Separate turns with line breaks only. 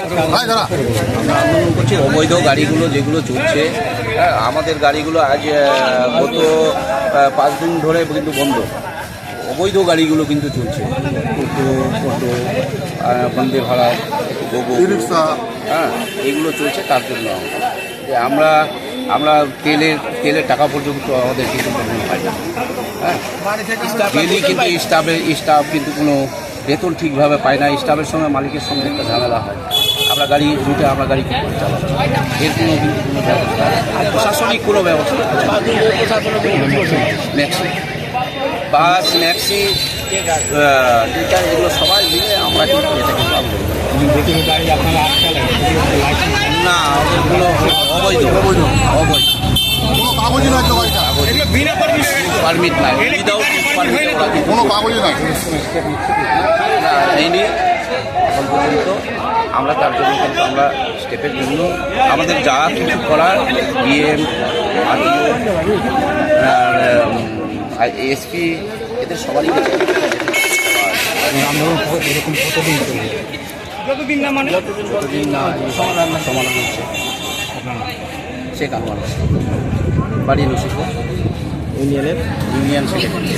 আমরা আন্দোলন করছি অবৈধ গাড়িগুলো যেগুলো চলছে, আমাদের গাড়িগুলো আজ গত 5 দিন ধরে কিন্তু বন্ধ। অবৈধ গাড়িগুলো কিন্তু চলছে, টোটো বন্দে ভারত, গোগো, এগুলো চলছে। তার জন্য যে আমরা তেলের টাকা পর্যন্ত আমাদের কিন্তু পাই না। ডেলি কিন্তু স্টাফ কিন্তু কোনো বেতন ঠিকভাবে পায় না। স্টাফের সঙ্গে মালিকের সঙ্গে একটা ঝামেলা হয়। আমরা গাড়ি রুটে কী করে চালাবো, এর কোনো কিন্তু কোনো ব্যবস্থা, প্রশাসনিক কোনো ব্যবস্থা ম্যাক্সি বাস ম্যাক্সি টিচার এগুলো সবাই মিলে আমরা কিন্তু এটাকে না, ওদেরগুলো অবৈধ পারমিট নাই, উইদাউট পারমিট কোনো কাগজ নাই নেই এখন পর্যন্ত। আমরা তার জন্য কিন্তু আমরা স্টেপের জন্য আমাদের যা কিছু করার ডিএম, আরটিও, এসপি এদের সবারই কাছে যতদিন না সমাধান হচ্ছে। শেখ আনোয়ার, বাড়ি নসিপুর, ইউনিয়ন সেক্রেটারি।